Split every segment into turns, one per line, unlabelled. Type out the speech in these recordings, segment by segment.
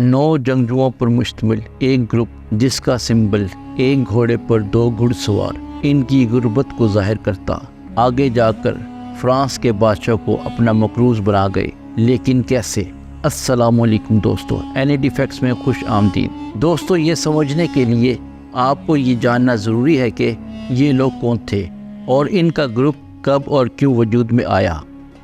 9 जंगजुओं पर मुश्तमिल एक ग्रुप जिसका सिंबल एक घोड़े पर 2 घुड़सवार इनकी गुर्बत को जाहिर करता आगे जाकर फ्रांस के बादशाह को अपना मकरूज बना गए। लेकिन कैसे? अस्सलामुअलैकुम दोस्तों, एनएडी फैक्ट्स में खुश आमदीद। दोस्तों, ये समझने के लिए आपको ये जानना ज़रूरी है कि ये लोग कौन थे और इनका ग्रुप कब और क्यों वजूद में आया।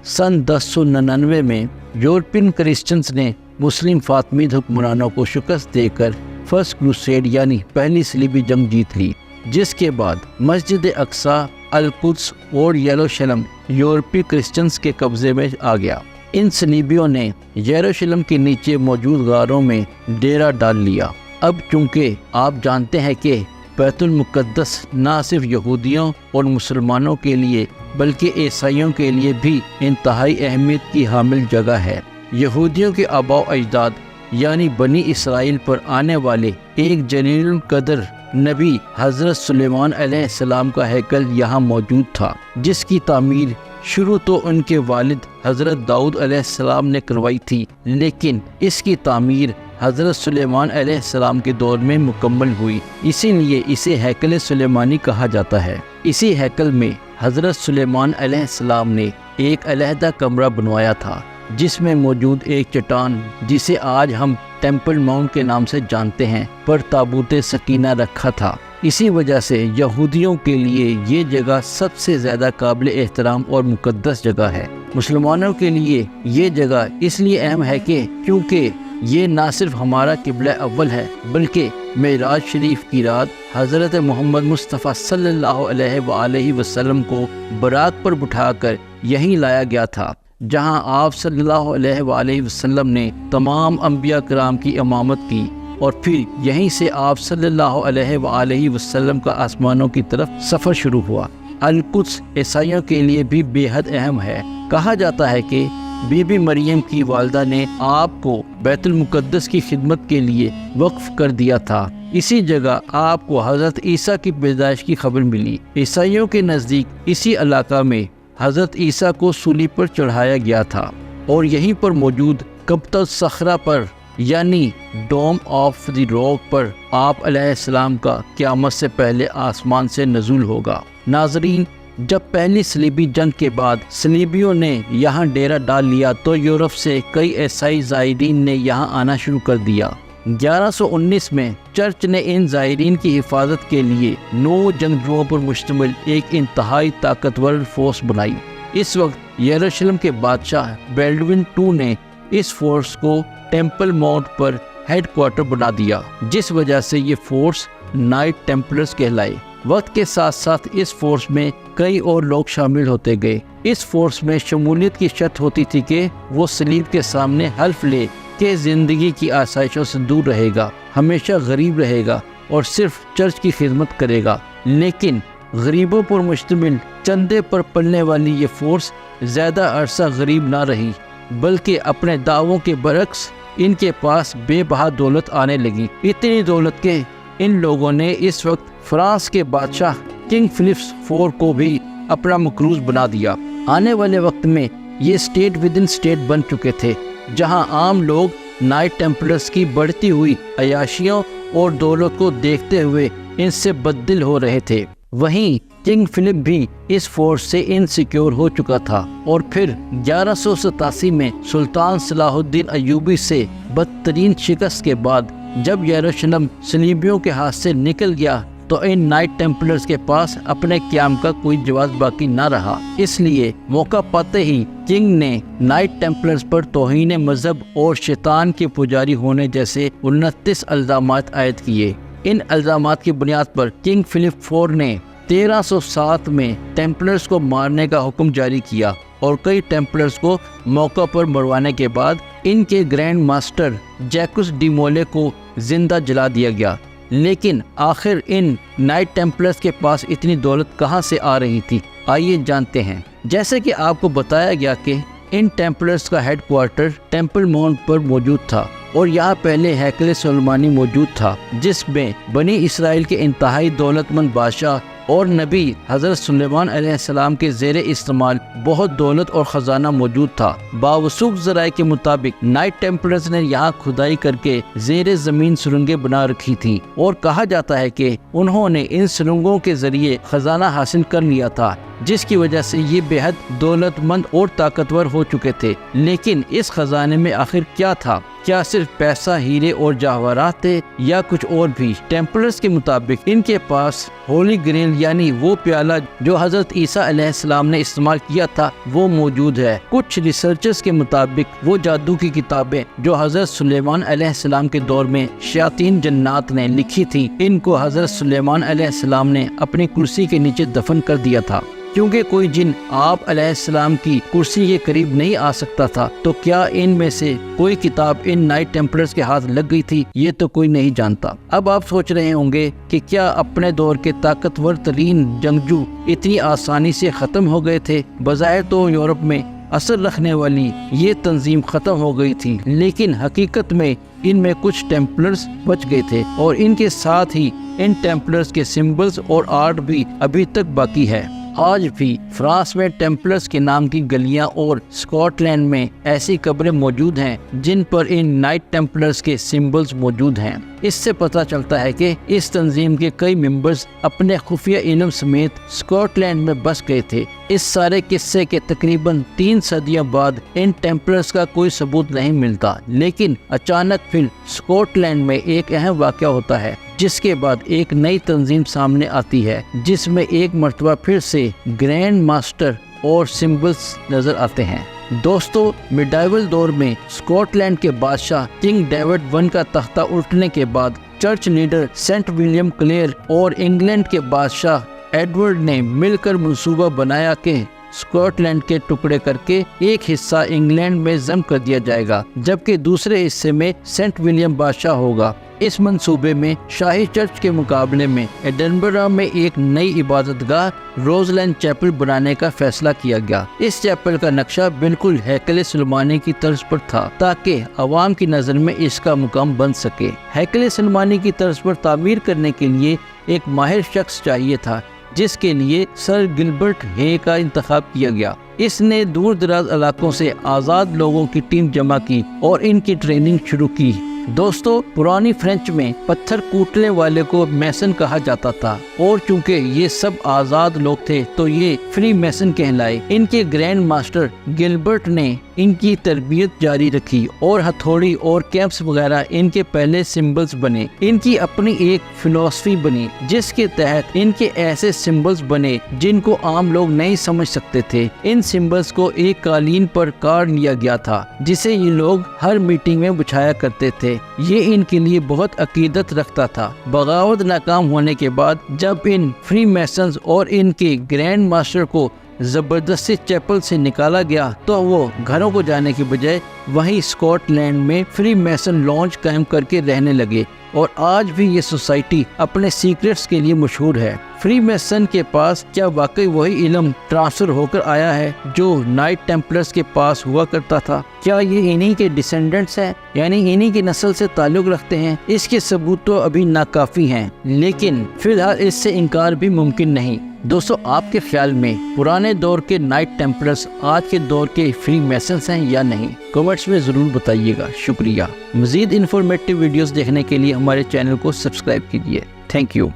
सन 1099 में यूरोपियन क्रिश्चियंस ने मुस्लिम फातमीद हुक्मरानों को शिकस्त देकर फर्स्ट क्रूसेड यानी पहली सलीबी जंग जीत ली, जिसके बाद मस्जिद अक्सा, अल-कुद्स और यरूशलेम यूरोपीय क्रिश्चियंस के कब्जे में आ गया। इन सलीबियों ने यरूशलेम के नीचे मौजूद गारों में डेरा डाल लिया। अब चूंकि आप जानते हैं कि बैतुल मुक़द्दस ना सिर्फ यहूदियों और मुसलमानों के लिए बल्कि ईसाइयों के लिए भी इंतहाई अहमियत की हामिल जगह है। यहूदियों के आबाओ अजदाद यानी बनी इसराइल पर आने वाले एक जलीलुल कदर नबी हज़रत सुलेमान अलैहिस्सलाम का हैकल यहाँ मौजूद था, जिसकी तामीर शुरू तो उनके वालिद हज़रत दाऊद अलैहिस्सलाम ने करवाई थी, लेकिन इसकी तामीर हज़रत सुलेमान अलैहिस्सलाम के दौर में मुकम्मल हुई। इसीलिए इसे हैकल सुलेमानी कहा जाता है। इसी हैकल में हज़रत सुलेमान अलैहिस्सलाम ने एक अलहदा कमरा बनवाया था, जिसमें मौजूद एक चट्टान जिसे आज हम टेम्पल माउंट के नाम से जानते हैं पर ताबूत सकीना रखा था। इसी वजह से यहूदियों के लिए ये जगह सबसे ज़्यादा काबिल एहतराम और मुकद्दस जगह है। मुसलमानों के लिए ये जगह इसलिए अहम है कि क्योंकि ये ना सिर्फ हमारा किबला अव्वल है बल्कि मेराज शरीफ की रात हज़रत मोहम्मद मुस्तफ़ा सल्लल्लाहु अलैहि वसल्लम को बरात पर बिठाकर यहीं लाया गया था, जहां आप सल्लल्लाहु अलैहि वसल्लम ने तमाम अंबिया कराम की इमामत की और फिर यहीं से आप सल्लल्लाहु अलैहि वसल्लम का आसमानों की तरफ सफ़र शुरू हुआ। अल-कुद्स ईसाइयों के लिए भी बेहद अहम है। कहा जाता है कि बीबी मरियम की वालदा ने आपको बैतुल मुक़द्दस की खिदमत के लिए वक्फ कर दिया था। इसी जगह आपको हज़रत ईसा की पैदाइश की खबर मिली। ईसाइयों के नज़दीक इसी इलाका में हज़रत ईसा को सूली पर चढ़ाया गया था और यहीं पर मौजूद कब्तल सखरा पर यानी डोम ऑफ द रॉक पर आप अलैहिस्सलाम का क़यामत से पहले आसमान से नज़ूल होगा। नाज़रीन, जब पहली सलीबी जंग के बाद सलीबियों ने यहाँ डेरा डाल लिया तो यूरोप से कई ईसाई ज़ायरीन ने यहाँ आना शुरू कर दिया। 1119 में चर्च ने इन ज़ायरीन की हिफाजत के लिए 9 जंगजुओं पर मुश्तमिल एक इंतहाई ताकतवर फोर्स बनाई। इस वक्त यरूशलेम के बादशाह बेल्डविन II ने इस फोर्स को टेम्पल माउंट पर हेडक्वार्टर बना दिया, जिस वजह से ये फोर्स नाइट टेम्पलर्स कहलाए। वक्त के साथ साथ इस फोर्स में कई और लोग शामिल होते गए। इस फोर्स में शमूलियत की शर्त होती थी कि वो सलीब के सामने हल्फ ले कि ज़िंदगी की आसाइशों से दूर रहेगा, हमेशा गरीब रहेगा और सिर्फ चर्च की खिदमत करेगा। लेकिन गरीबों पर मुश्तमिल चंदे पर पलने वाली ये फोर्स ज़्यादा अरसा गरीब ना रही, बल्कि अपने दावों के बरक्स इनके पास बेबहा दौलत आने लगी। इतनी दौलत के इन लोगों ने इस वक्त फ्रांस के बादशाह किंग फिलिप्स IV को भी अपना मकरूज बना दिया। आने वाले वक्त में ये स्टेट विद इन स्टेट बन चुके थे, जहां आम लोग नाइट टेम्पलर्स की बढ़ती हुई अयाशियों और दौलत को देखते हुए इनसे बददिल हो रहे थे। वहीं किंग फिलिप भी इस फोर्स से इनसिक्योर हो चुका था और फिर 1187 में सुल्तान सलाहुद्दीन अय्यूबी से बदतरीन शिकस्त के बाद जब यरूशलेम सलीबियों के हाथ से निकल गया तो इन नाइट टेम्पलर्स के पास अपने क़याम का कोई जवाब बाकी न रहा। इसलिए मौका पाते ही किंग ने नाइट टेम्पलर्स पर तौहीन मजहब और शैतान के पुजारी होने जैसे 29 इल्ज़ामात आयद किए। इन इल्ज़ामात की बुनियाद पर किंग फिलिप IV ने 1307 में टेम्पलर्स को मारने का हुक्म जारी किया और कई टेम्पलर्स को मौका पर मरवाने के बाद इनके ग्रैंड मास्टर जैकुस डी मोले को जिंदा जला दिया गया। लेकिन आखिर इन नाइट टेम्पलर्स के पास इतनी दौलत कहां से आ रही थी, आइए जानते हैं। जैसे कि आपको बताया गया कि इन टेम्पलर्स का हेडक्वार्टर टेम्पल माउंट पर मौजूद था और यहाँ पहले हैकल सुलेमानी मौजूद था, जिसमें बनी इसराइल के इंतहाई दौलतमंद बादशाह اور نبی حضرت سلیمان علیہ السلام کے زیر استعمال بہت دولت اور خزانہ موجود تھا۔ باوثوق ذرائع کے مطابق نائٹ ٹیمپلرز نے یہاں کھدائی کر کے زیر زمین سرنگیں بنا رکھی تھی اور کہا جاتا ہے کہ انہوں نے ان سرنگوں کے ذریعے خزانہ حاصل کر لیا تھا، جس کی وجہ سے یہ بے حد دولت مند اور طاقتور ہو چکے تھے۔ لیکن اس خزانے میں آخر کیا تھا؟ کیا صرف پیسہ، ہیرے اور جواہرات تھے یا کچھ اور بھی؟ ٹیمپلرز کے مطابق ان کے پاس ہولی گریل یعنی وہ پیالہ جو حضرت عیسیٰ علیہ السلام نے استعمال کیا تھا وہ موجود ہے۔ کچھ ریسرچرز کے مطابق وہ جادو کی کتابیں جو حضرت سلیمان علیہ السلام کے دور میں شیاطین جنات نے لکھی تھی، ان کو حضرت سلیمان علیہ السلام نے اپنی کرسی کے نیچے دفن کر دیا تھا۔ کیونکہ کوئی جن آپ علیہ السلام کی کرسی کے قریب نہیں آ سکتا تھا، تو کیا ان میں سے کوئی کتاب ان نائٹ ٹیمپلرز کے ہاتھ لگ گئی تھی؟ یہ تو کوئی نہیں جانتا۔ اب آپ سوچ رہے ہوں گے کہ کیا اپنے دور کے طاقتور ترین جنگجو اتنی آسانی سے ختم ہو گئے تھے؟ بظاہر تو یورپ میں اثر رکھنے والی یہ تنظیم ختم ہو گئی تھی، لیکن حقیقت میں ان میں کچھ ٹیمپلرز بچ گئے تھے، اور ان کے ساتھ ہی ان ٹیمپلرز کے سمبلز اور آرٹ بھی ابھی تک باقی ہے۔ آج بھی فرانس میں ٹیمپلرز کے نام کی گلیاں اور اسکاٹ لینڈ میں ایسی قبریں موجود ہیں جن پر ان نائٹ ٹیمپلرز کے سمبلز موجود ہیں۔ اس سے پتہ چلتا ہے کہ اس تنظیم کے کئی ممبرز اپنے خفیہ علم سمیت اسکاٹ لینڈ میں بس گئے تھے۔ اس سارے قصے کے تقریباً 3 صدیوں بعد ان ٹیمپلرز کا کوئی ثبوت نہیں ملتا، لیکن اچانک پھر اسکاٹ لینڈ میں ایک اہم واقعہ ہوتا ہے، جس کے بعد ایک نئی تنظیم سامنے آتی ہے جس میں ایک مرتبہ پھر سے گرینڈ ماسٹر اور سمبلز نظر آتے ہیں۔ دوستو، میڈائیول دور میں اسکاٹ لینڈ کے بادشاہ کنگ ڈیوڈ I کا تختہ الٹنے کے بعد church leader saint William Clare اور انگلینڈ کے بادشاہ ایڈورڈ نے مل کر منصوبہ بنایا کہ اسکاٹ لینڈ کے ٹکڑے کر کے ایک حصہ انگلینڈ میں ضم کر دیا جائے گا، جبکہ دوسرے حصے میں سینٹ ولیم بادشاہ ہوگا۔ اس منصوبے میں شاہی چرچ کے مقابلے میں ایڈنبرا میں ایک نئی عبادت گاہ روزلینڈ چیپل بنانے کا فیصلہ کیا گیا۔ اس چیپل کا نقشہ بالکل ہیکل سلیمانی کی طرز پر تھا تاکہ عوام کی نظر میں اس کا مقام بن سکے۔ ہیکل سلیمانی کی طرز پر تعمیر کرنے کے لیے ایک ماہر شخص چاہیے تھا، جس کے لیے سر گلبرٹ ہے کا انتخاب کیا گیا۔ اس نے دور دراز علاقوں سے آزاد لوگوں کی ٹیم جمع کی اور ان کی ٹریننگ شروع کی۔ دوستو، پرانی فرینچ میں پتھر کوٹنے والے کو میسن کہا جاتا تھا، اور چونکہ یہ سب آزاد لوگ تھے تو یہ فری میسن کہلائے۔ ان کے گرینڈ ماسٹر گلبرٹ نے ان کی تربیت جاری رکھی اور ہتھوڑی اور کیمپس وغیرہ ان کے پہلے سمبلز بنے۔ ان کی اپنی ایک فلسفی بنی جس کے تحت ان کے ایسے سمبلز بنے جن کو عام لوگ نہیں سمجھ سکتے تھے۔ ان سمبلز کو ایک قالین پر کاٹ لیا گیا تھا جسے یہ لوگ ہر میٹنگ میں بچھایا کرتے تھے۔ یہ ان کے لیے بہت عقیدت رکھتا تھا۔ بغاوت ناکام ہونے کے بعد جب ان فری میسنز اور ان کے گرینڈ ماسٹر کو زبردستی چیپل سے نکالا گیا تو وہ گھروں کو جانے کے بجائے وہیں اسکاٹ لینڈ میں فری میسن لانچ قائم کر کے رہنے لگے، اور آج بھی یہ سوسائٹی اپنے سیکرٹس کے لیے مشہور ہے۔ فری میسن کے پاس کیا واقعی وہی علم ٹرانسفر ہو کر آیا ہے جو نائٹ ٹیمپلرز کے پاس ہوا کرتا تھا؟ کیا یہ انہی کے ڈیسینڈنٹس ہیں، یعنی انہی کی نسل سے تعلق رکھتے ہیں؟ اس کے ثبوت تو ابھی ناکافی ہیں، لیکن فی الحال اس سے انکار بھی ممکن نہیں۔ دوستو، آپ کے خیال میں پرانے دور کے نائٹ ٹیمپلرز آج کے دور کے فری میسنز ہیں یا نہیں؟ کمنٹس میں ضرور بتائیے گا۔ شکریہ۔ مزید انفارمیٹیو ویڈیوز دیکھنے کے لیے ہمارے چینل کو سبسکرائب کیجیے۔ Thank you.